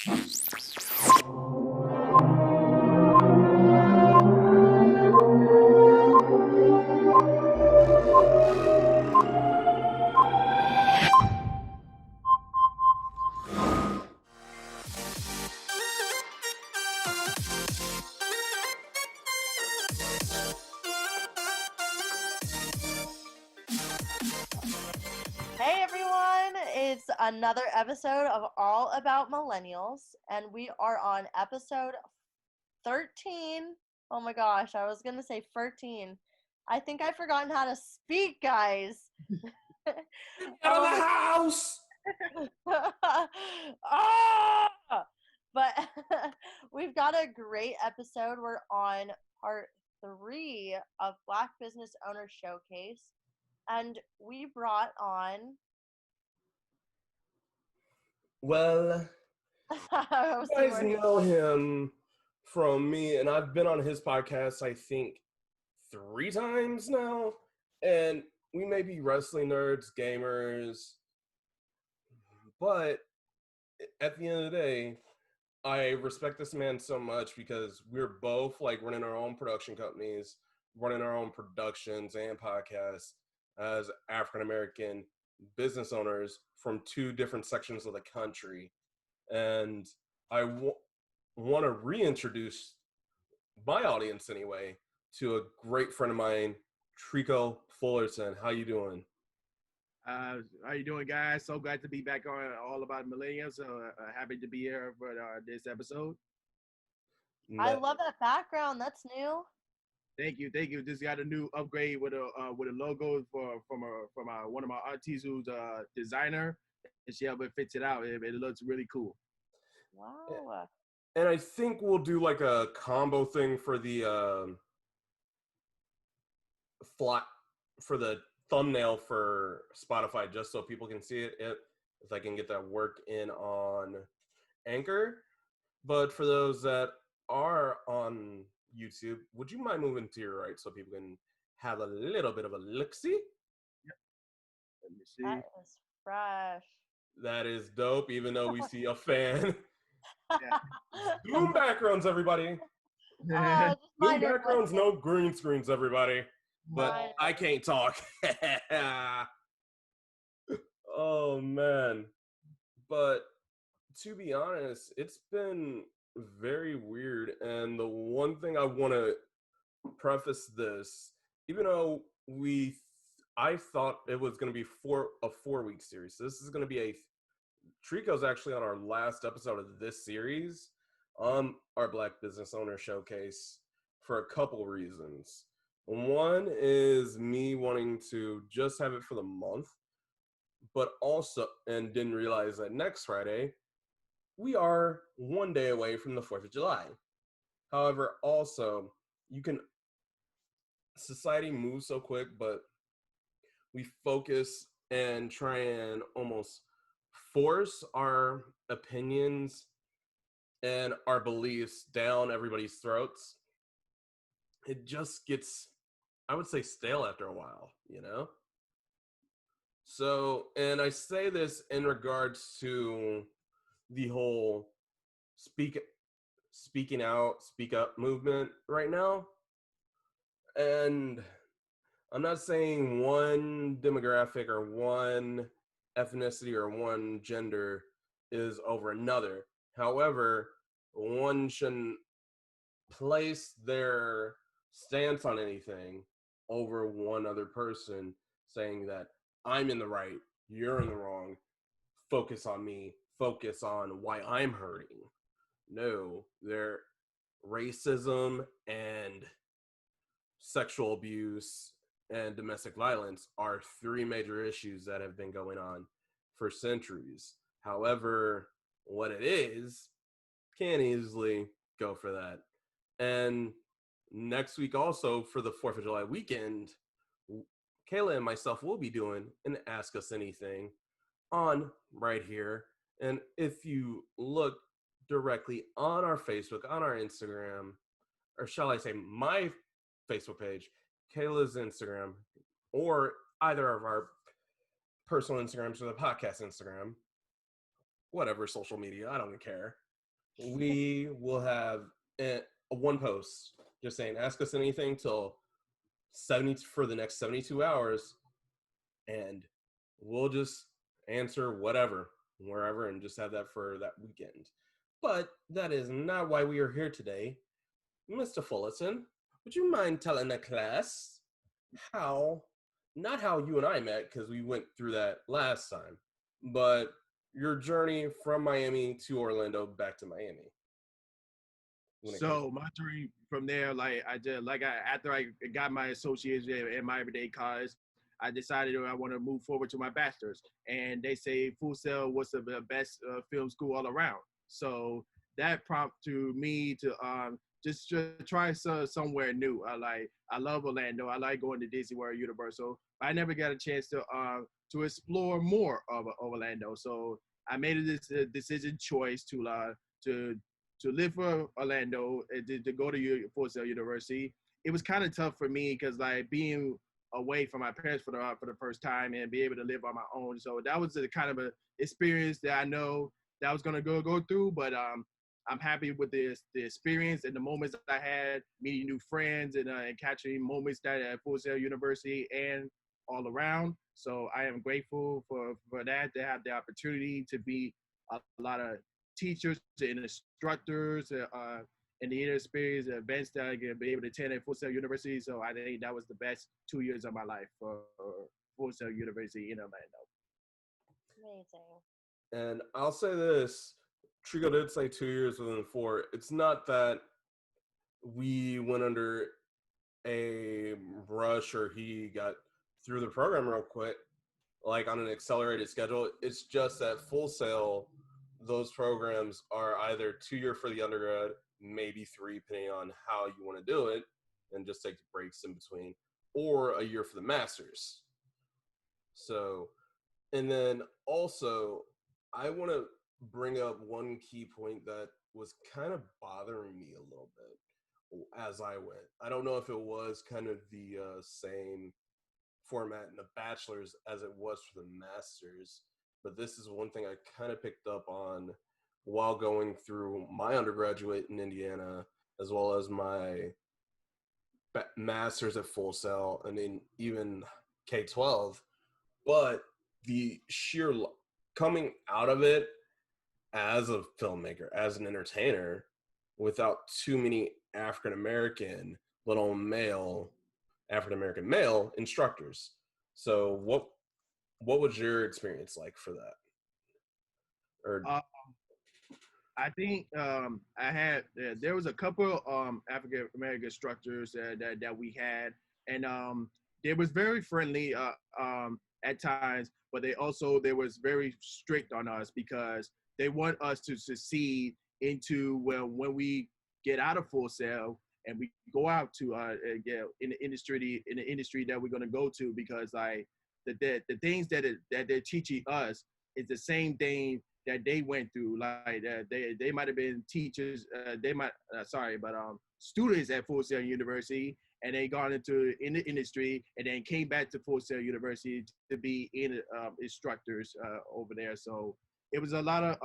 Hey everyone, it's another episode of All About Millennials, and we are on episode 13. Oh my gosh, I was gonna say 13. I think I've forgotten how to speak, guys. Out of the house! Ah! But we've got a great episode. We're on part 3 of Black Business Owner Showcase, and we brought on Well, you you guys know him from me, and I've been on his podcast, I think, 3 times now. And we may be wrestling nerds, gamers, but at the end of the day, I respect this man so much because we're both like running our own production companies, running our own productions and podcasts as African-American business owners from 2 different sections of the country. And I want to reintroduce my audience anyway to a great friend of mine, Trico Fullerton. How you doing? How you doing, guys? So glad to be back on All About Millennials. Happy to be here for this episode. I love that background. That's new. Thank you. Just got a new upgrade with a logo from one of my aunties who's a designer, and she helped me fix it out. It looks really cool. Wow. And I think we'll do like a combo thing for the thumbnail for Spotify, just so people can see it if I can get that work in on Anchor. But for those that are on YouTube, would you mind moving to your right so people can have a little bit of a look-see? Yep. Let me see. That is fresh. That is dope, even though we see a fan. Yeah. Zoom backgrounds, everybody. Zoom backgrounds, no green screens, everybody. But I can't talk. Oh, man. But to be honest, it's been very weird. And the one thing I want to preface this, even though I thought it was going to be a 4-week series. This is going to be Trico's actually on our last episode of this series on our Black Business Owner Showcase for a couple reasons. One is me wanting to just have it for the month, but also, and didn't realize that next Friday, we are 1 day away from the 4th of July. However, also, society moves so quick, but we focus and try and almost force our opinions and our beliefs down everybody's throats. It just gets, I would say, stale after a while, you know? So, and I say this in regards to the whole speaking out, speak up movement right now. And I'm not saying one demographic or one ethnicity or one gender is over another. However, one shouldn't place their stance on anything over one other person, saying that I'm in the right, you're in the wrong, focus on me, focus on why I'm hurting. No, their racism and sexual abuse and domestic violence are 3 major issues that have been going on for centuries. However, what it is, can't easily go for that. And next week also, for the 4th of July weekend, Kaehla and myself will be doing an Ask Us Anything on right here. And if you look directly on our Facebook, on our Instagram, or shall I say my Facebook page, Kaehla's Instagram, or either of our personal Instagrams or the podcast Instagram, whatever social media, I don't care. we will have a one post just saying, ask us anything till 70 for the next 72 hours, and we'll just answer whatever, wherever, and just have that for that weekend. But that is not why we are here today. Mr. Fullerton, would you mind telling the class how, not how you and I met, because we went through that last time, but your journey from Miami to Orlando back to Miami? So my journey from there, after I got my associates in my everyday college, I decided I want to move forward to my bachelor's, and they say Full Sail was the best film school all around. So that prompted me to just try somewhere new. I love Orlando. I like going to Disney World, Universal. But I never got a chance to explore more of Orlando. So I made a decision choice to live for Orlando, to go to Full Sail University. It was kind of tough for me because like being away from my parents for the first time and be able to live on my own. So that was the kind of a experience that I know that I was gonna go through. But I'm happy with the experience and the moments I had, meeting new friends and catching moments that at Full Sail University and all around. So I am grateful for that, to have the opportunity to be a lot of teachers and instructors and the inner experience events that I can be able to attend at Full Sail University. So I think that was the best 2 years of my life for Full Sail University in Orlando. Amazing. And I'll say this, Trico did say 2 years within 4. It's not that we went under a rush or he got through the program real quick, like on an accelerated schedule. It's just that Full Sail, those programs are either 2 year for the undergrad, maybe 3, depending on how you want to do it, and just take breaks in between, or a year for the master's. So, and then also, I want to bring up one key point that was kind of bothering me a little bit as I went. I don't know if it was kind of the same format in the bachelor's as it was for the master's, but this is one thing I kind of picked up on while going through my undergraduate in Indiana, as well as my master's at Full Sail, and then even K-12. But the sheer coming out of it as a filmmaker, as an entertainer, without too many African-American, little male, African-American male instructors. So what was your experience like for that? Or I think there was a couple African American instructors that we had, and they was very friendly at times, but they was very strict on us because they want us to succeed into when we get out of Full Sail and we go out to in the industry that we're gonna go to, because like the things that they're teaching us is the same thing that they went through. Like they might have been teachers, students at Full Sail University, and they gone in the industry and then came back to Full Sail University to be instructors over there. So it was a lot of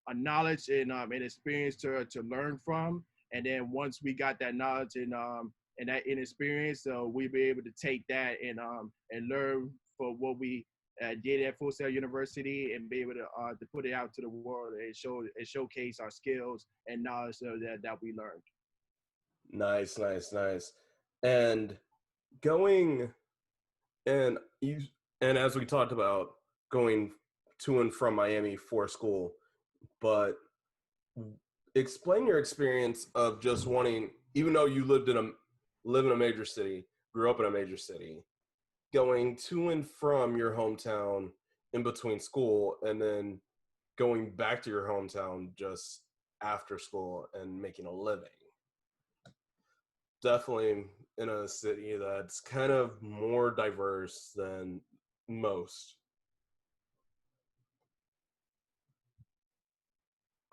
a knowledge and experience to learn from. And then once we got that knowledge and that inexperience, so we'll be able to take that and learn for what we did at Full Sail University and be able to put it out to the world and showcase our skills and knowledge that we learned. Nice. And going and as we talked about, going to and from Miami for school, but explain your experience of just wanting, even though you live in a major city, grew up in a major city, going to and from your hometown in between school, and then going back to your hometown just after school and making a living. Definitely in a city that's kind of more diverse than most.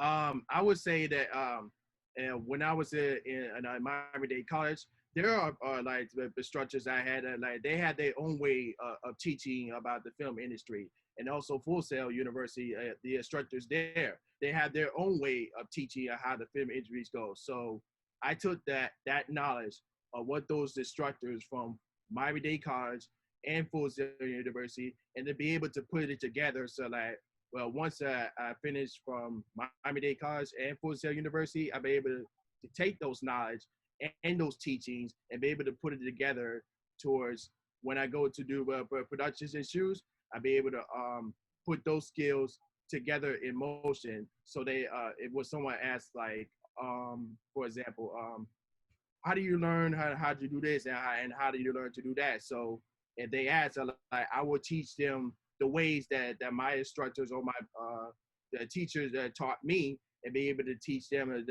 I would say that when I was in Miami-Dade College, there are like the instructors I had, like they had their own way of teaching about the film industry. and also Full Sail University, the instructors there, they have their own way of teaching how the film industry goes. So I took that knowledge of what those instructors from Miami-Dade College and Full Sail University, and to be able to put it together so that, well, once I finished from Miami-Dade College and Full Sail University, I'll be able to take those knowledge and those teachings and be able to put it together towards when I go to do productions and shoots, I'll be able to put those skills together in motion. So they, it was someone asked like, for example, how do you learn how to do this and how do you learn to do that? So if they ask, like, I will teach them the ways that my instructors or my the teachers that taught me, and be able to teach them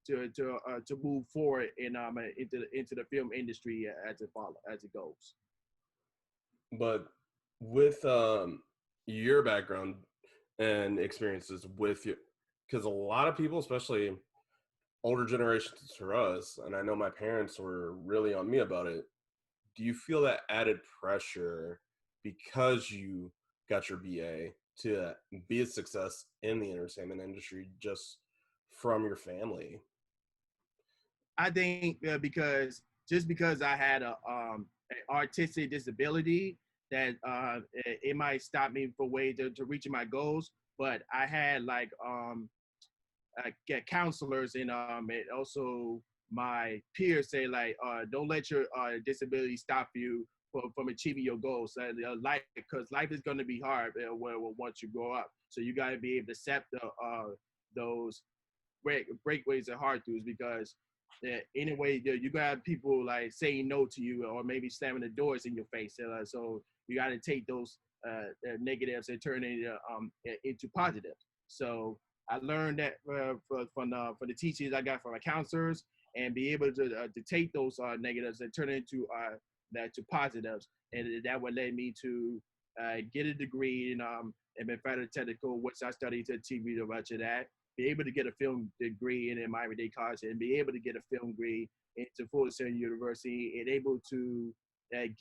to move forward into the film industry as it goes. But with your background and experiences with you, because a lot of people, especially older generations for us, and I know my parents were really on me about it, do you feel that added pressure because you got your BA to be a success in the entertainment industry just from your family? I think because I had a an artistic disability, that it might stop me from way to reaching my goals. But I had like get counselors and also my peers say like, don't let your disability stop you from achieving your goals. Life, because life is going to be hard once you grow up. So you got to be able to accept those breakaways and hard throughs, because anyway, you got to have people like saying no to you or maybe slamming the doors in your face. So you got to take those negatives and turn it into positives. So I learned that from the teachings I got from my counselors, and be able to take those negatives and turn it into to positives, and that would lead me to get a degree in better technical, which I studied to TV to that. Be able to get a film degree in Miami-Dade College, and be able to get a film degree into Full Sail University, and able to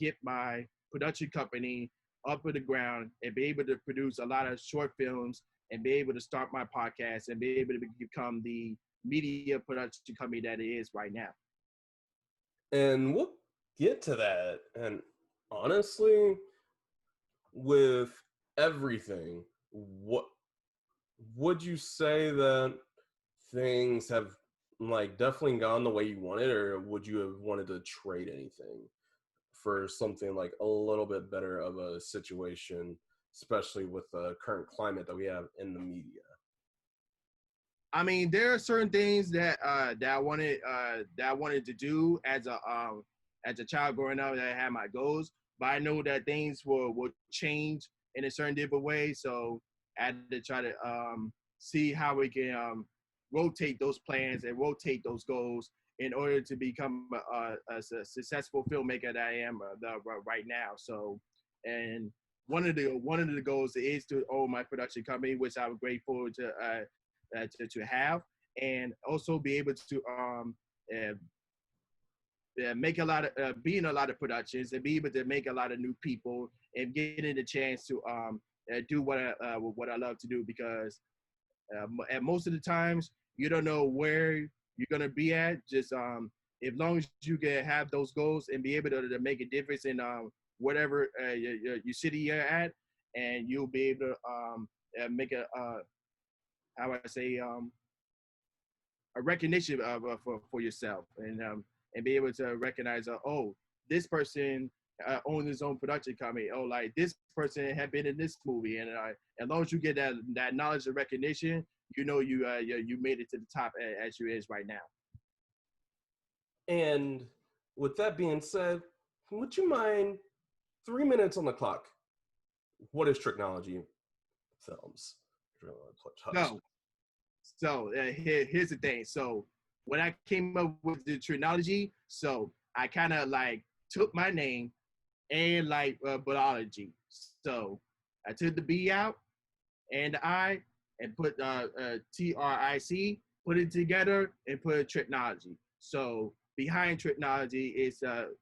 get my production company up to the ground, and be able to produce a lot of short films, and be able to start my podcast, and be able to become the media production company that it is right now. And we'll get to that. And honestly, with everything, what would you say that things have like definitely gone the way you wanted, or would you have wanted to trade anything for something like a little bit better of a situation, especially with the current climate that we have in the media? I mean, there are certain things that I wanted to do as a child growing up, that I had my goals, but I know that things will change in a certain different way. So I had to try to see how we can rotate those plans and rotate those goals in order to become a successful filmmaker that I am right now. So, and one of the goals is to own my production company, which I'm grateful to have, and also be able to make a lot of be in a lot of productions, and be able to make a lot of new people, and getting the chance to do what I love to do, because at most of the times you don't know where you're gonna be at. Just as long as you can have those goals and be able to make a difference in whatever your city you're at, and you'll be able to make a how I say a recognition for yourself, and be able to recognize, oh, this person owns his own production company. Oh, like this person had been in this movie, and as long as you get that knowledge and recognition, you know you made it to the top as you is right now. And with that being said, would you mind 3 minutes on the clock? What is Tricknology Films? So here's the thing. So when I came up with the Tricknology, so I kind of like took my name and like biology. So I took the B out and the I, and put TRIC, put it together and put Tricknology. So behind Tricknology is and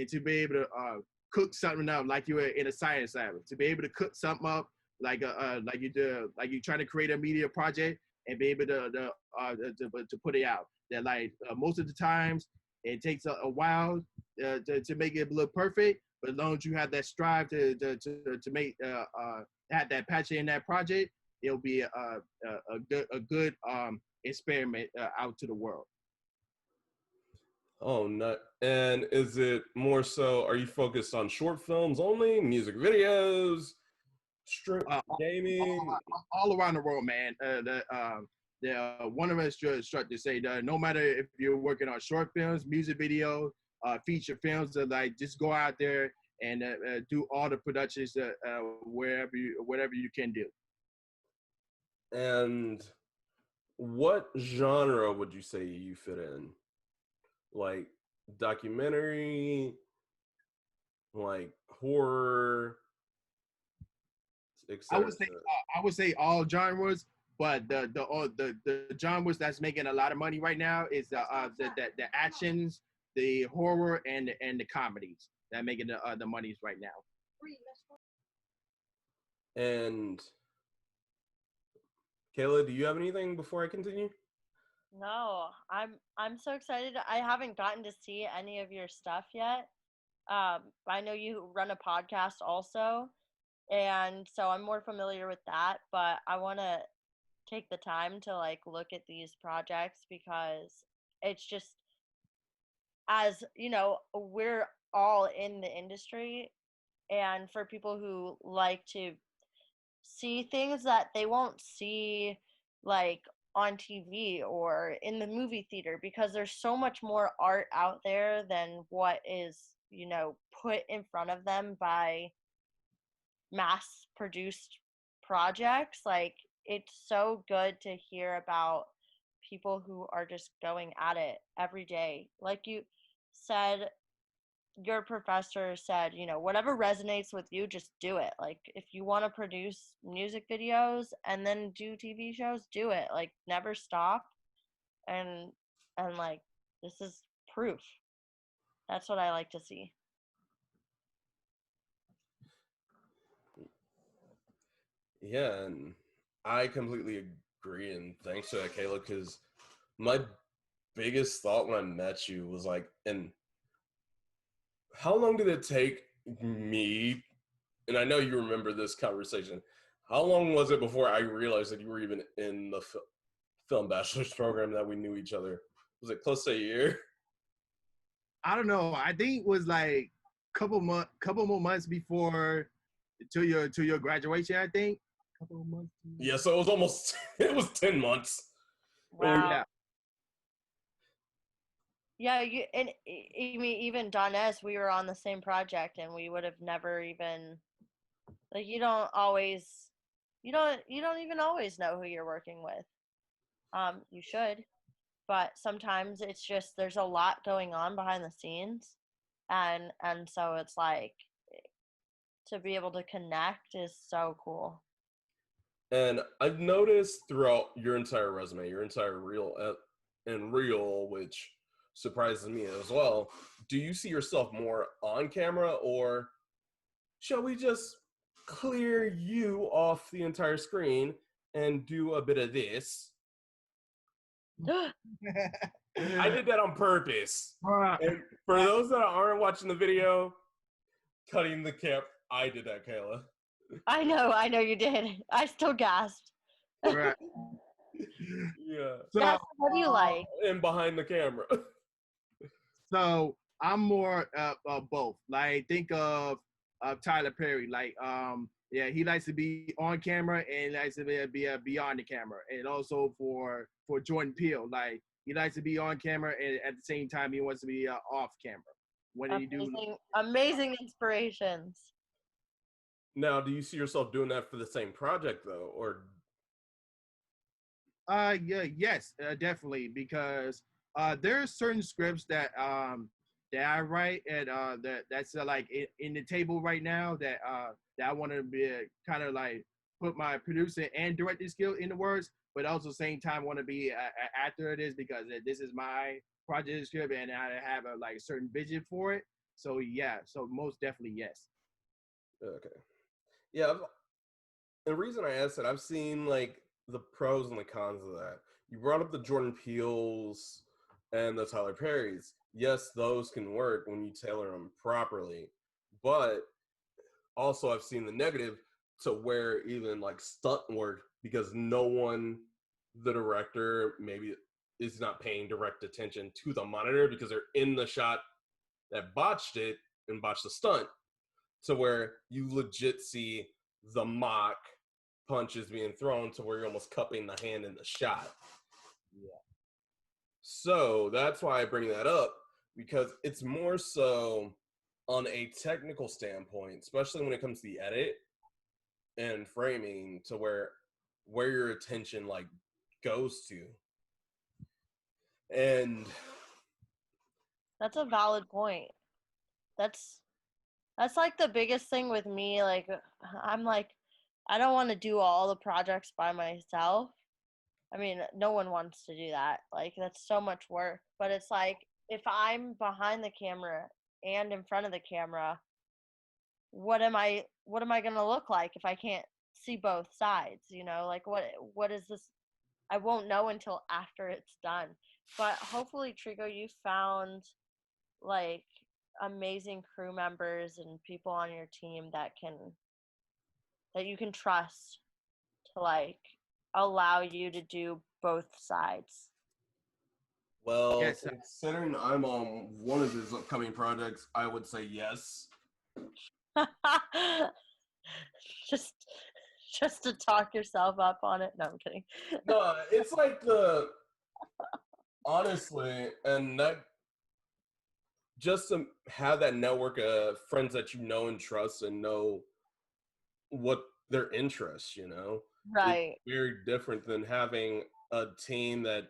to be able to cook something up like you were in a science lab, to be able to cook something up like you trying to create a media project and be able to put it out. That most of the times it takes a while to make it look perfect, but as long as you have that strive to make have that passion in that project, it'll be a good experiment out to the world. Oh, nut. And is it more so, are you focused on short films only, music videos, gaming? All around the world, man. One of us struck to say that no matter if you're working on short films, music video, feature films, just go out there and do all the productions whatever you can do. And what genre would you say you fit in? Like documentary, like horror, etc. I would say all genres, but the genres that's making a lot of money right now is the actions, the horror, and the comedies that making the monies right now. And Kaehla, do you have anything before I continue? No, I'm so excited. I haven't gotten to see any of your stuff yet. I know you run a podcast also, and so I'm more familiar with that, but I want to take the time to look at these projects because it's just, as you know, we're all in the industry, and for people who like to see things that they won't see on TV or in the movie theater, because there's so much more art out there than what is, put in front of them by mass produced projects. It's so good to hear about people who are just going at it every day. Like you said, your professor said, whatever resonates with you, just do it. If you want to produce music videos and then do TV shows, do it. Never stop. And this is proof. That's what I like to see. Yeah, and I completely agree, and thanks to that, Kaehla, because my biggest thought when I met you was and how long did it take me, and I know you remember this conversation, how long was it before I realized that you were even in the film bachelor's program, that we knew each other? Was it close to a year? I don't know. I think it was couple more months before to your graduation, I think. Couple of months. Yeah, so it was almost, it was 10 months. Wow. Yeah, even Donaze, we were on the same project, and we would have never even, you don't even always know who you're working with. You should, but sometimes it's just, there's a lot going on behind the scenes, and so it's to be able to connect is so cool. And I've noticed throughout your entire resume, your entire reel, which surprises me as well, do you see yourself more on camera, or shall we just clear you off the entire screen and do a bit of this? I did that on purpose. And for those that aren't watching the video, cutting the cap, I did that, Kaehla. I know you did. I still gasped. Right. Yeah. So, what do you like? And behind the camera. So I'm more of both. Think of Tyler Perry. He likes to be on camera and likes to be beyond the camera. And also for Jordan Peele, he likes to be on camera and at the same time he wants to be off camera. What did he do? Amazing inspirations. Now, do you see yourself doing that for the same project though, or? Yes, definitely, because there are certain scripts that I write and that's in the table right now that I want to be kind of put my producer and directing skill in the words, but also same time want to be an actor of this, because this is my project script and I have a certain vision for it. So yeah, so most definitely yes. Okay. Yeah, the reason I asked that, I've seen like the pros and the cons of that. You brought up the Jordan Peele's and the Tyler Perry's. Yes, those can work when you tailor them properly, but also I've seen the negative to where even like stunt work, because no one, the director maybe is not paying direct attention to the monitor because they're in the shot that botched it and botched the stunt, to where you legit see the mock punches being thrown to where you're almost cupping the hand in the shot. Yeah. So that's why I bring that up, because it's more so on a technical standpoint, especially when it comes to the edit and framing, to where your attention like goes to. And That's a valid point. That's like the biggest thing with me. Like, I'm like, I don't want to do all the projects by myself. I mean, no one wants to do that. Like, that's so much work. But it's like, if I'm behind the camera and in front of the camera, what am I going to look like if I can't see both sides? You know, like what is this? I won't know until after it's done. But hopefully, Trico, you found like amazing crew members and people on your team that you can trust to like allow you to do both sides. well, Yes. considering I'm on one of his upcoming projects, I would say yes. just to talk yourself up on it. No, I'm kidding. No, it's like honestly, and that, just to have that network of friends that you know and trust and know what their interests, it's Right. very different than having a team that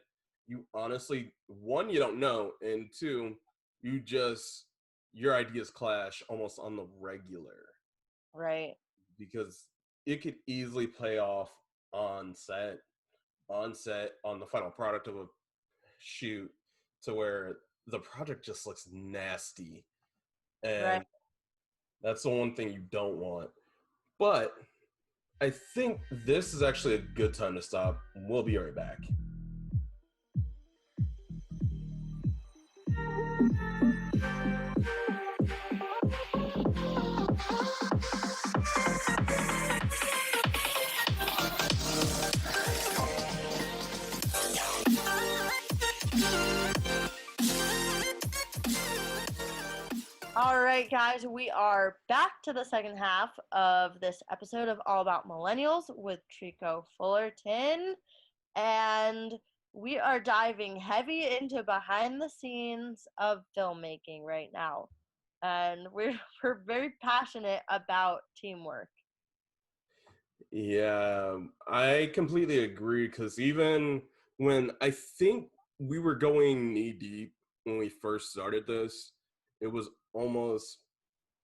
you honestly, one, you don't know, and two, your ideas clash almost on the regular, Right. because it could easily play off on set, on the final product of a shoot, to where the project just looks nasty, and Right. that's the one thing you don't want. But I think this is actually a good time to stop. We'll be right back. All right, guys, we are back to the second half of this episode of All About Millennials with Trico Fullerton. And we are diving heavy into behind the scenes of filmmaking right now. And we're very passionate about teamwork. Yeah, I completely agree, because even when I think we were going knee deep when we first started this, it was almost,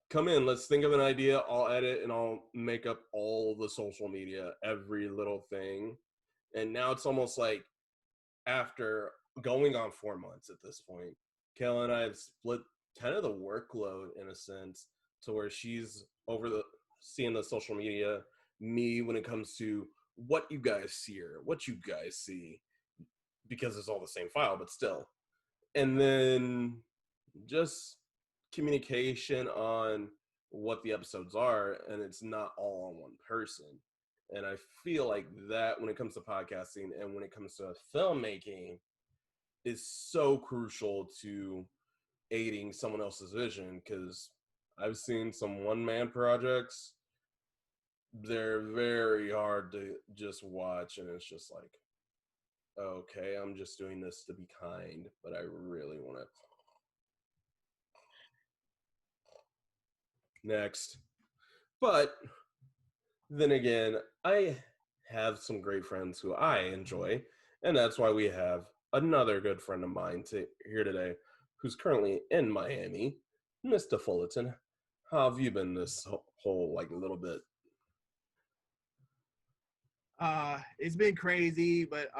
come in, let's think of an idea, I'll edit and I'll make up all the social media, every little thing. And now it's almost like, after going on 4 months at this point, Kayla and I have split kind of the workload in a sense, to where she's over the seeing the social media, me when it comes to what you guys see or what you guys see, because it's all the same file, but still. And then just communication on what the episodes are, and it's not all on one person. And I feel like that, when it comes to podcasting and when it comes to filmmaking, is so crucial to aiding someone else's vision, because I've seen some one-man projects, they're very hard to just watch, and it's just like, okay, I'm just doing this to be kind, but I really want to. Next. But then again, I have some great friends who I enjoy, and that's why we have another good friend of mine here today, who's currently in Miami, Mr. Fullerton. How have you been this whole like little bit? It's been crazy, but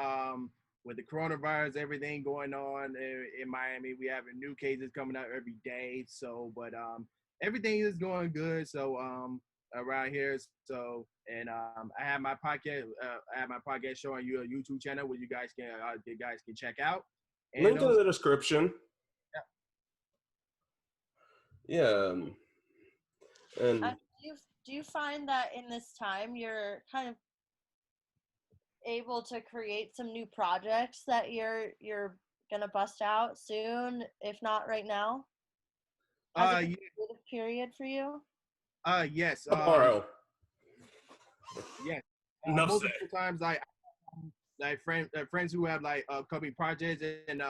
with the coronavirus, everything going on in Miami, we have new cases coming out every day. So, but everything is going good. So around here, so and I have my podcast. I have my podcast show on your YouTube channel where you guys can check out. And Link in the description. Yeah. And do you find that in this time you're kind of able to create some new projects that you're gonna bust out soon, if not right now? Has it been a creative period for you? Yes. Tomorrow. Yes. Multiple times, like friends who have like upcoming projects, and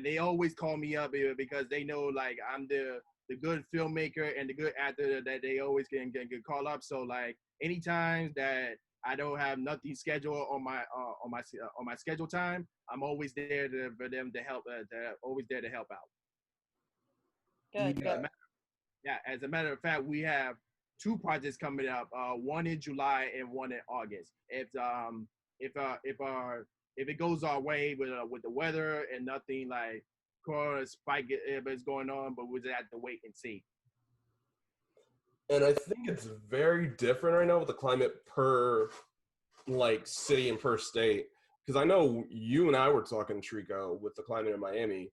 they always call me up because they know like I'm the good filmmaker and the good actor that they always can call up. So like anytime that I don't have nothing scheduled on my schedule time, I'm always there for them to help. They're always there to help out. Good. Yeah. As a matter of fact, we have 2 projects coming up. One in July and one in August. If it goes our way with the weather and nothing like corona spike is going on, but we just have to wait and see. And I think it's very different right now with the climate per like city and per state. Because I know you and I were talking, Trico, with the climate in Miami,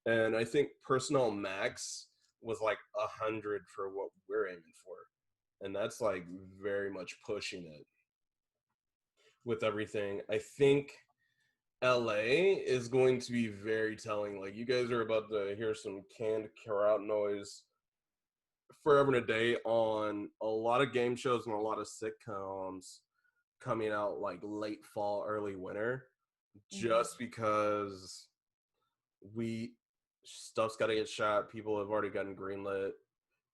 and I think personnel max was like 100 for what we're aiming for, and that's like very much pushing it with everything. I think LA is going to be very telling. Like, you guys are about to hear some canned crowd noise forever and a day on a lot of game shows and a lot of sitcoms coming out like late fall, early winter, just because stuff's got to get shot. People have already gotten greenlit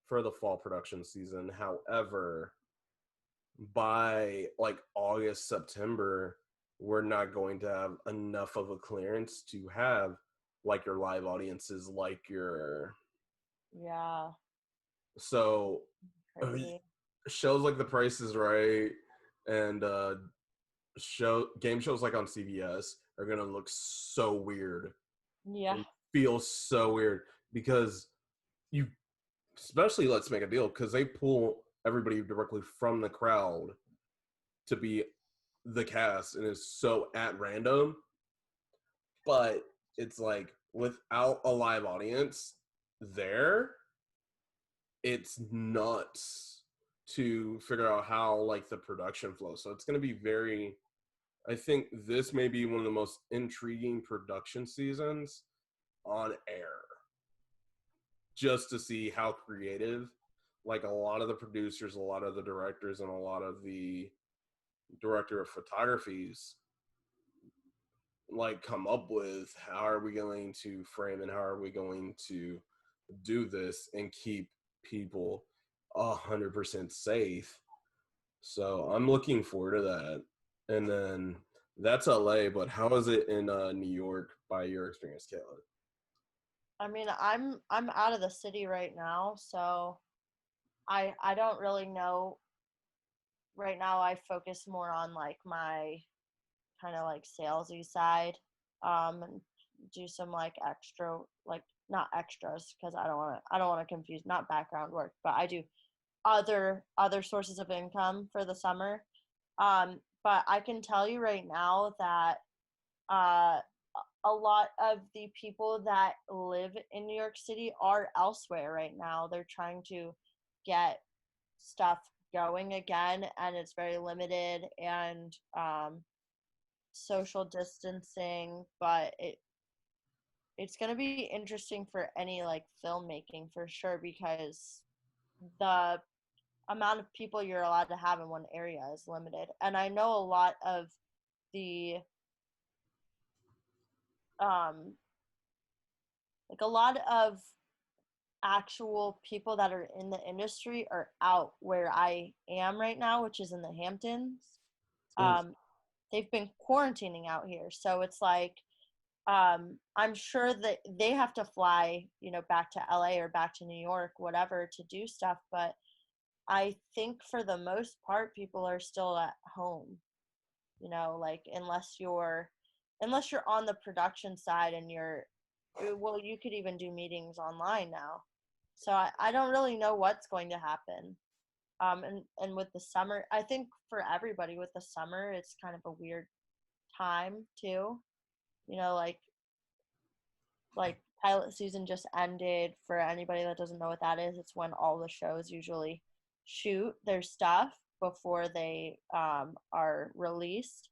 for the fall production season. However, by like August, September, we're not going to have enough of a clearance to have like your live audiences, like your so Crazy. shows like The Price is Right and game shows like on CBS are gonna look so weird. Yeah. Feel so weird because you, especially Let's Make a Deal, because they pull everybody directly from the crowd to be the cast and it's so at random. But it's like without a live audience there, it's nuts to figure out how like the production flows. So it's going to be very, I think this may be one of the most intriguing production seasons on air, just to see how creative like a lot of the producers, a lot of the directors, and a lot of the director of photographies like come up with. How are we going to frame and how are we going to do this and keep people 100% safe? So I'm looking forward to that. And then that's LA, but how is it in New York by your experience, Kaehla? I mean, I'm out of the city right now, so I don't really know. Right now I focus more on like my kind of like salesy side, and do some like extra, like not extras because I don't want to confuse, not background work, but I do other sources of income for the summer. But I can tell you right now that a lot of the people that live in New York City are elsewhere right now. They're trying to get stuff going again, and it's very limited and social distancing, but it's going to be interesting for any like filmmaking for sure, because the amount of people you're allowed to have in one area is limited. And I know a lot of the like a lot of actual people that are in the industry are out where I am right now, which is in the Hamptons. They've been quarantining out here, so it's like I'm sure that they have to fly, back to LA or back to New York, whatever, to do stuff. But I think for the most part, people are still at home, like unless unless you're on the production side and well, you could even do meetings online now. So I don't really know what's going to happen. And with the summer, I think for everybody with the summer, it's kind of a weird time too. You know, like pilot season just ended. For anybody that doesn't know what that is, it's when all the shows usually shoot their stuff before they are released.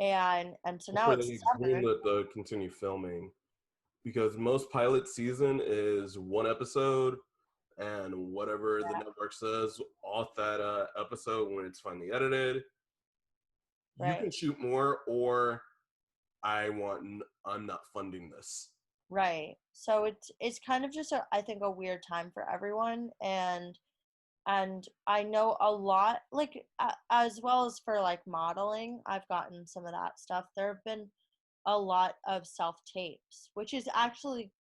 And so now Before it's they summer. greenlit the continue filming, because most pilot season is one episode, and whatever the network says off that episode when it's finally edited, you Right. can shoot more, or I'm not funding this. Right. So it's kind of just I think a weird time for everyone, and I know a lot, like as well as for like modeling, I've gotten some of that stuff. There have been a lot of self tapes, which is actually,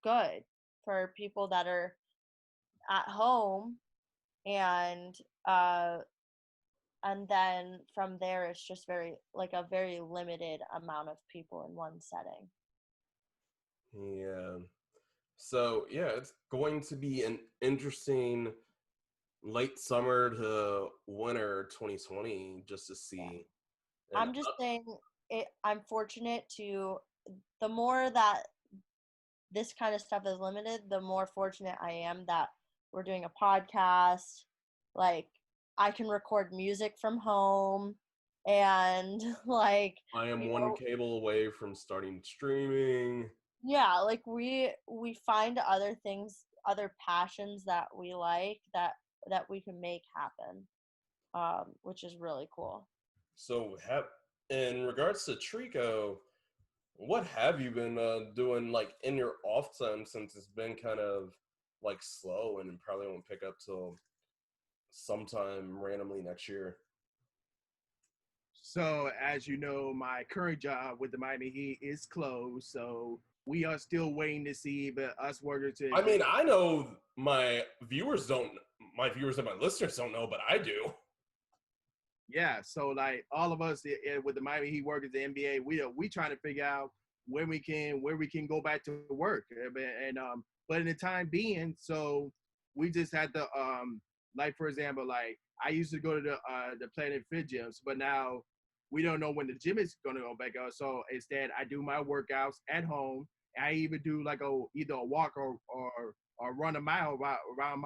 good for people that are at home, and uh and then from there it's just a very limited amount of people in one setting. Yeah. So yeah, it's going to be an interesting late summer to winter 2020 just to see. And I'm just saying I'm fortunate to, the more that this kind of stuff is limited, the more fortunate I am that we're doing a podcast. Like, I can record music from home, and like, I am one cable away from starting streaming. yeah, like we find other things, other passions that we like, that we can make happen, which is really cool. So in regards to Trico, what have you been doing like in your off time, since it's been kind of like slow and probably won't pick up till sometime randomly next year? So, as you know, my current job with the Miami Heat is closed. So we are still waiting to see if us workers. I mean, I know my viewers and my listeners don't know, but I do. Yeah. So, like all of us with the Miami Heat workers, the NBA, we trying to figure out where we can go back to work. But in the time being, so we just had to like, for example, like I used to go to the Planet Fit gyms, but now we don't know when the gym is gonna go back out. So instead, I do my workouts at home. I even do like either a walk or run a mile around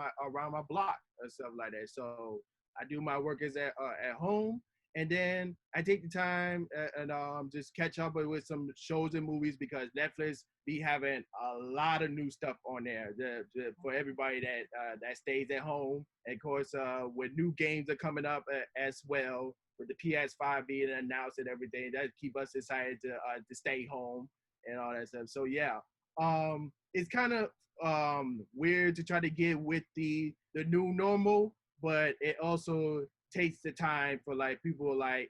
my block and stuff like that. So I do my workouts at home, and then I take the time and just catch up with some shows and movies, because Netflix be having a lot of new stuff on there for everybody that stays at home. And of course, with new games are coming up as well, with the PS5 being announced and everything, that keep us excited to stay home and all that stuff. So yeah, it's kind of weird to try to get with the new normal, but it also takes the time for like people like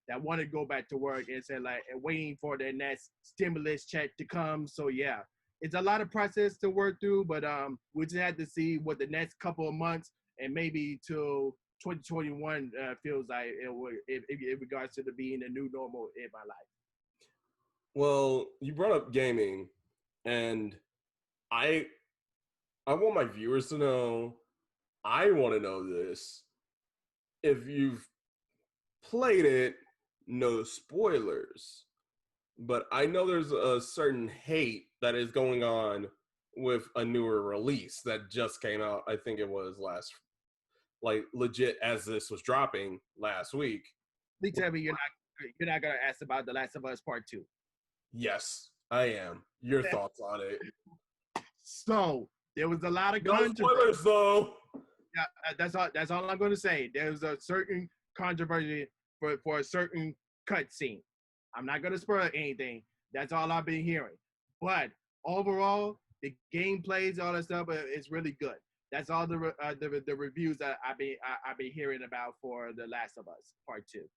that want to go back to work and say like and waiting for their next stimulus check to come. So yeah, it's a lot of process to work through, but we just have to see what the next couple of months and maybe till 2021 feels like in regards to being a new normal in my life. Well, you brought up gaming, and I want my viewers to know, I want to know this. If you've played it, no spoilers. But I know there's a certain hate that is going on with a newer release that just came out. I think it was legit as this was dropping last week. Please tell me you're not gonna ask about The Last of Us Part 2. Yes, I am. Your thoughts on it? So there was a lot of no spoilers though. Yeah, that's all I'm going to say. There's a certain controversy for a certain cutscene. I'm not going to spoil anything. That's all I've been hearing. But overall, the gameplays, all that stuff, is really good. That's all the reviews that I've been hearing about for The Last of Us Part 2.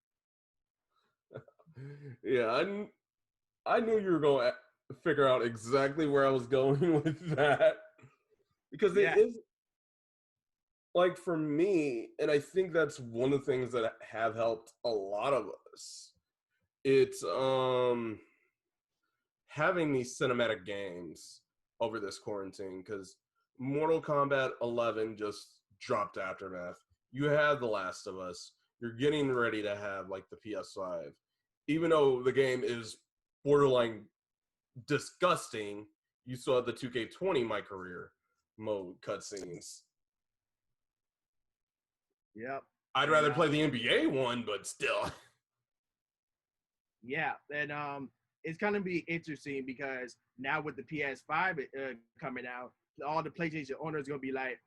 Yeah, I knew you were going to figure out exactly where I was going with that, because it is. Like for me, and I think that's one of the things that have helped a lot of us. It's having these cinematic games over this quarantine, because Mortal Kombat 11 just dropped Aftermath. You had The Last of Us. You're getting ready to have like the PS5. Even though the game is borderline disgusting, you saw the 2K20 My Career mode cutscenes. Yep. I'd rather play the NBA one, but still. Yeah, and it's gonna be interesting because now with the PS5 coming out, all the PlayStation owners are gonna be like,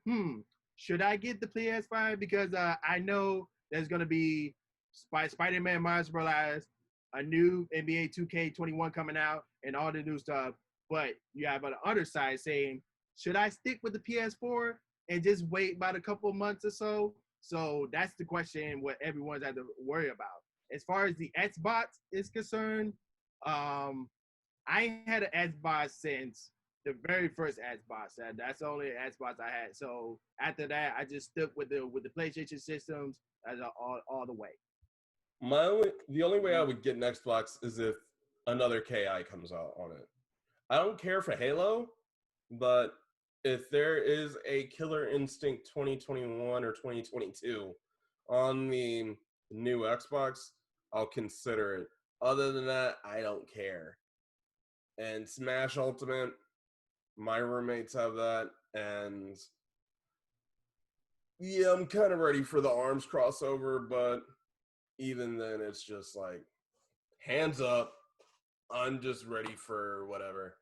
should I get the PS5? Because I know there's gonna be Spider-Man, Miles Morales, a new NBA 2K21 coming out, and all the new stuff. But you have on the other side saying, should I stick with the PS4 and just wait about a couple of months or so? So that's the question what everyone's had to worry about. As far as the Xbox is concerned, I ain't had an Xbox since the very first Xbox. That's the only Xbox I had. So after that, I just stuck with the PlayStation systems as all the way. The only way I would get an Xbox is if another KI comes out on it. I don't care for Halo, but if there is a Killer Instinct 2021 or 2022 on the new Xbox, I'll consider it. Other than that, I don't care. And Smash Ultimate, my roommates have that, and yeah, I'm kind of ready for the ARMS crossover, but even then, it's just like, hands up, I'm just ready for whatever.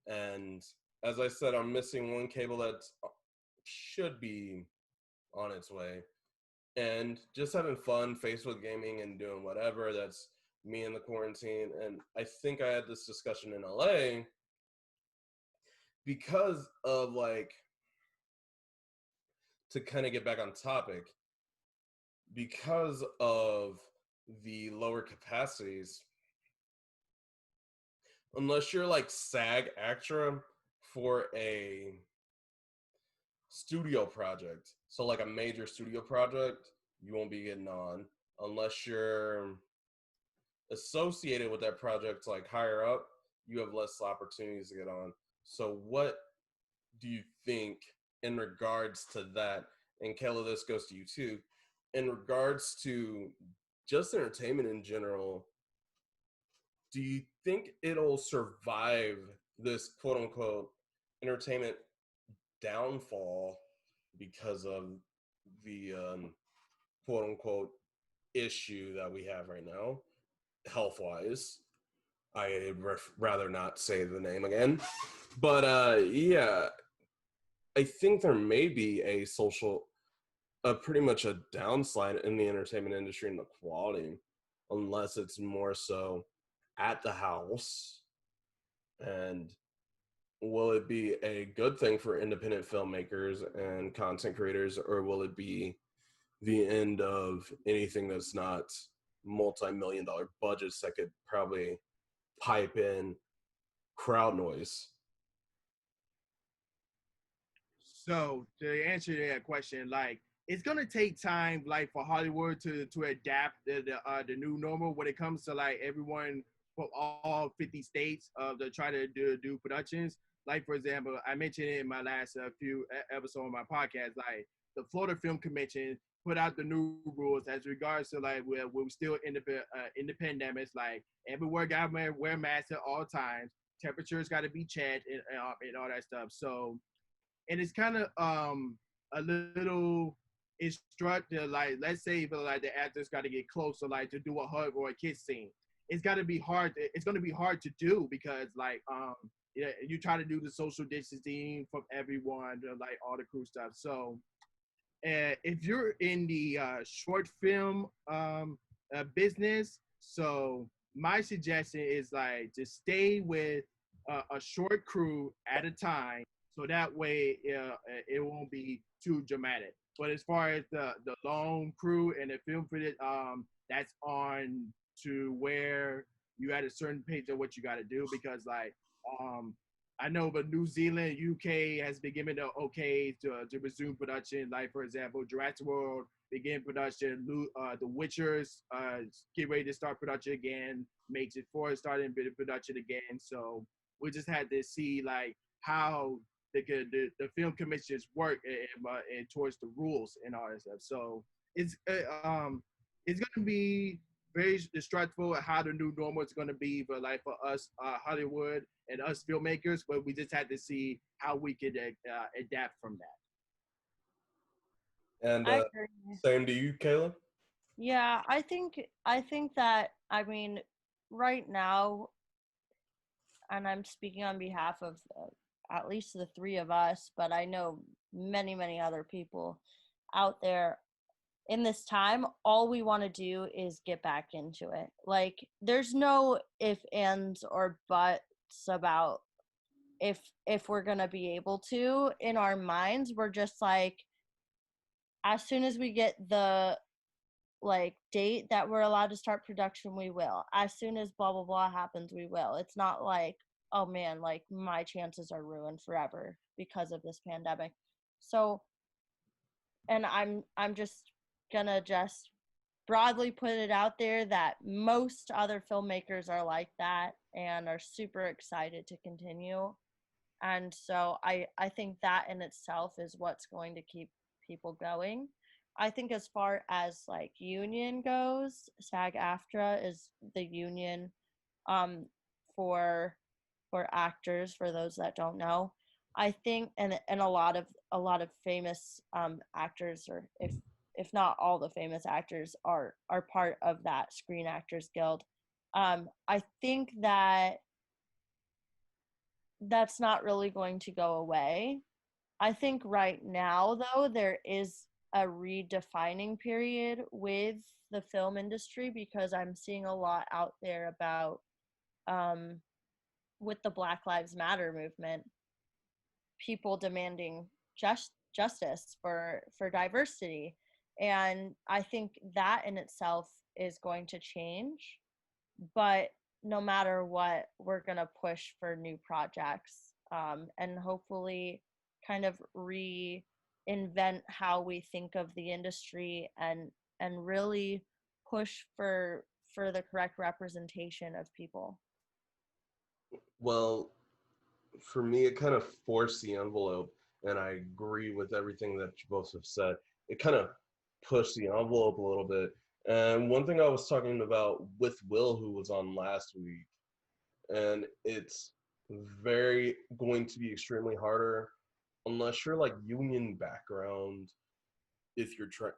And as I said, I'm missing one cable that should be on its way. And just having fun, Facebook gaming and doing whatever. That's me in the quarantine. And I think I had this discussion in LA because of like, to kind of get back on topic, because of the lower capacities, unless you're like SAG-AFTRA for a studio project, so like a major studio project, you won't be getting on. Unless you're associated with that project, like higher up, you have less opportunities to get on. So what do you think in regards to that? And Kaehla, this goes to you too. In regards to just entertainment in general, do you think it'll survive this quote unquote entertainment downfall because of the quote unquote issue that we have right now, health wise? I'd rather not say the name again. But yeah, I think there may be pretty much a downslide in the entertainment industry and the quality, unless it's more so at the house. And will it be a good thing for independent filmmakers and content creators, or will it be the end of anything that's not multi-million-dollar budgets that could probably pipe in crowd noise? So to answer that question, like, it's gonna take time, like, for Hollywood to adapt the new normal when it comes to like everyone from all 50 states to try to do productions. Like, for example, I mentioned it in my last few episodes of my podcast, like the Florida Film Commission put out the new rules as regards to like we're still in the pandemic. Like, everywhere got to wear masks at all times. Temperatures got to be checked and all that stuff. So, and it's kind of a little instructive. Like, let's say like the actors got to get closer, like to do a hug or a kiss scene. It's got to be hard. It's going to be hard to do because like yeah, you try to do the social distancing from everyone, like all the crew stuff. So if you're in the short film business, so my suggestion is like to stay with a short crew at a time, so that way it won't be too dramatic. But as far as the long crew and the film footage, that's on to where you at a certain page of what you got to do, because like I know, but New Zealand, UK has been given the okay to resume production. Like, for example, Jurassic World, begin production. The Witcher's get ready to start production again. Matrix 4 is starting production again. So we just had to see like how the film commissions work and towards the rules and all that stuff. So it's going to be very destructive how the new normal is going to be for like for us Hollywood and us filmmakers, but we just had to see how we could adapt from that. And I agree. same to you, Kaehla? Yeah, I think that, I mean, right now, and I'm speaking on behalf of at least the three of us, but I know many, many other people out there in this time, all we want to do is get back into it. Like, there's no if, ands, or buts about if we're gonna be able to. In our minds, we're just like, as soon as we get the like date that we're allowed to start production, we will. As soon as blah blah blah happens, we will. It's not like, oh man, like my chances are ruined forever because of this pandemic. So, and I'm just gonna just broadly put it out there that most other filmmakers are like that and are super excited to continue. And so I think that in itself is what's going to keep people going. I think as far as like union goes, SAG-AFTRA is the union for actors, for those that don't know. I think and a lot of famous actors, or if not all the famous actors, are part of that Screen Actors Guild. I think that that's not really going to go away. I think right now, though, there is a redefining period with the film industry, because I'm seeing a lot out there about with the Black Lives Matter movement, people demanding justice for diversity. And I think that in itself is going to change. But no matter what, we're going to push for new projects, and hopefully kind of reinvent how we think of the industry, and really push for the correct representation of people. Well, for me, it kind of forced the envelope, and I agree with everything that you both have said. It kind of pushed the envelope a little bit. And one thing I was talking about with Will, who was on last week, and it's very going to be extremely harder unless you're like union background. If you're trying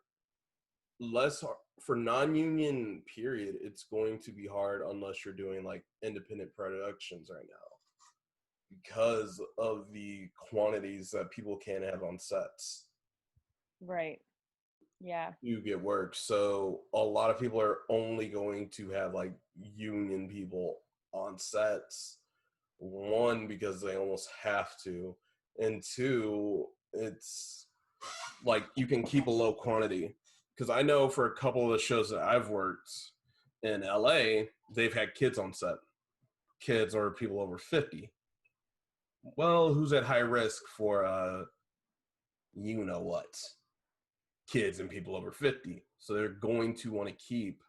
less for non-union period, it's going to be hard unless you're doing like independent productions right now, because of the quantities that people can have on sets. Right. Yeah. You get work. So a lot of people are only going to have like union people on sets. One, because they almost have to. And two, it's like you can keep a low quantity. Because I know for a couple of the shows that I've worked in LA, they've had kids on set. Kids or people over 50. Well, who's at high risk for you know what? Kids and people over 50. So they're going to want to keep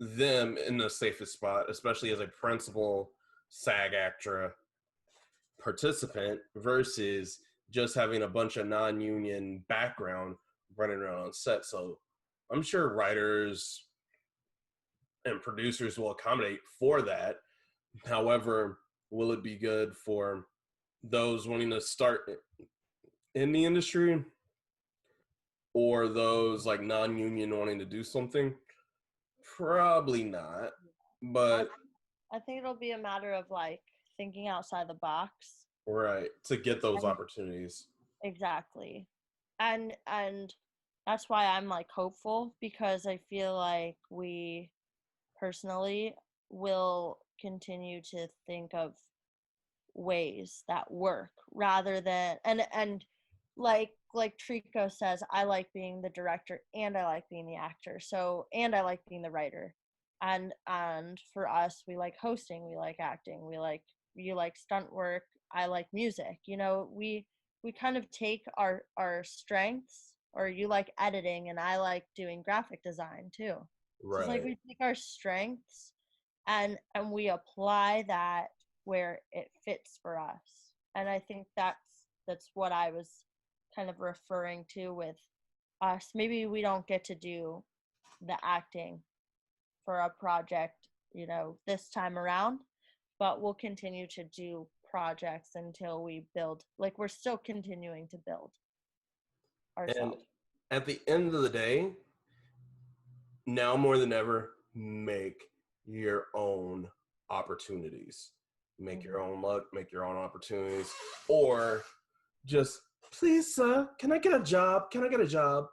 them in the safest spot, especially as a principal SAG-AFTRA participant, versus just having a bunch of non-union background running around on set. So I'm sure writers and producers will accommodate for that. However, will it be good for those wanting to start in the industry, or those like non-union wanting to do something? Probably not. But I think it'll be a matter of like thinking outside the box. Right, to get those opportunities. Exactly. And that's why I'm like hopeful, because I feel like we personally will continue to think of ways that work, rather than and like Trico says, I like being the director and I like being the actor. So, and I like being the writer. And for us, we like hosting, we like acting, you like stunt work, I like music. You know, we kind of take our strengths or you like editing and I like doing graphic design too. So it's like Right. we take our strengths and we apply that where it fits for us. And I think that's what I was kind of referring to with us. Maybe we don't get to do the acting for a project, this time around, but we'll continue to do projects until we build. Like, we're still continuing to build And ourselves. at the end of the day, now more than ever, make your own opportunities. Make your own luck, make your own opportunities, or just, please, sir, can I get a job? Can I get a job?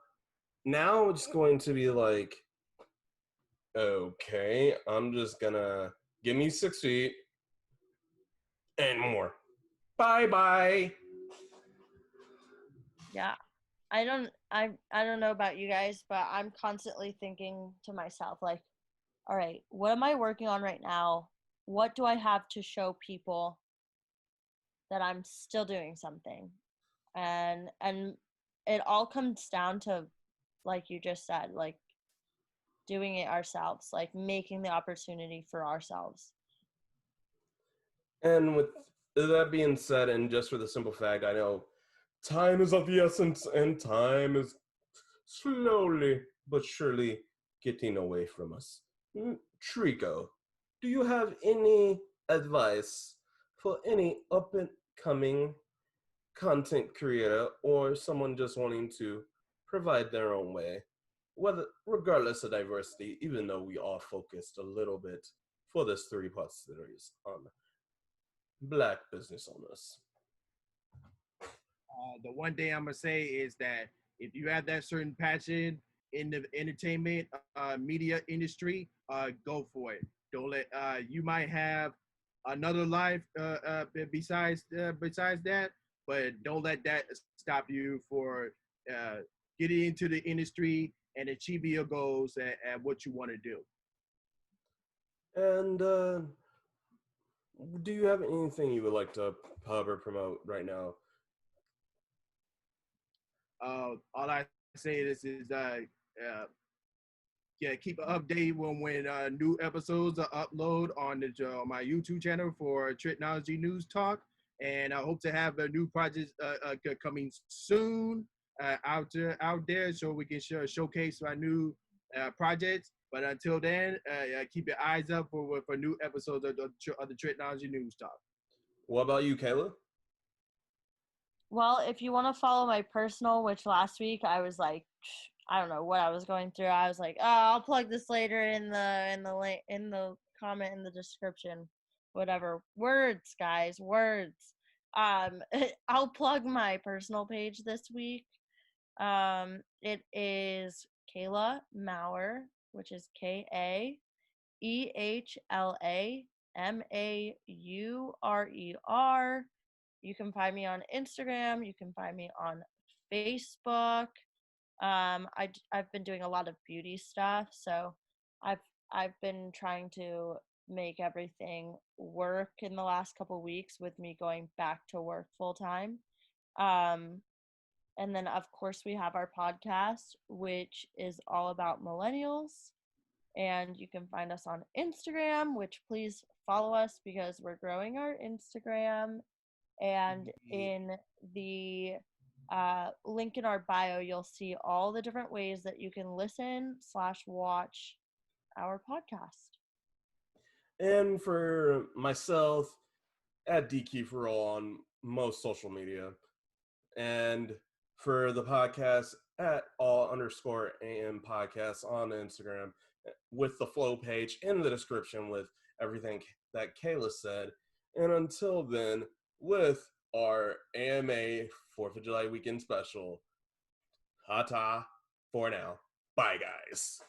Now it's going to be like, okay, I'm just gonna give me 6 feet and more. Bye bye. Yeah. I don't know about you guys, but I'm constantly thinking to myself, like, all right, what am I working on right now? What do I have to show people that I'm still doing something? And it all comes down to, like you just said, like doing it ourselves, like making the opportunity for ourselves. And with that being said, and just for the simple fact, I know time is of the essence and time is slowly but surely getting away from us. Trico, do you have any advice for any up and coming content creator or someone just wanting to provide their own way, whether regardless of diversity, even though we all focused a little bit for this 3-part series on Black business owners? The one thing I'm gonna say is that if you have that certain passion in the entertainment media industry, go for it. Don't let you might have another life besides that, but don't let that stop you for getting into the industry and achieving your goals and what you want to do. And do you have anything you would like to pub or promote right now? All I say is yeah, keep an update when new episodes are upload on my YouTube channel for Technology News Talk, and I hope to have a new project coming soon out there so we can showcase my new projects. But until then, keep your eyes up for new episodes of the Technology News Talk. What about you, Kaehla? Well, if you want to follow my personal, which last week I was like, I don't know what I was going through. I was like, oh, I'll plug this later in the comment in the description, whatever. Words, guys, words. I'll plug my personal page this week. It is Kaehla Maurer, which is KAEHLAMAURER. You can find me on Instagram. You can find me on Facebook. I've been doing a lot of beauty stuff, so I've been trying to make everything work in the last couple weeks with me going back to work full time. And then of course we have our podcast, which is all about millennials. And you can find us on Instagram, which please follow us because we're growing our Instagram. And in the link in our bio, you'll see all the different ways that you can listen/watch our podcast. And for myself, at DKeyForAll on most social media. And for the podcast, at all_AM podcast on Instagram, with the flow page in the description with everything that Kaehla said. And until then, with our AMA 4th of July weekend special, ta-ta for now. Bye, guys.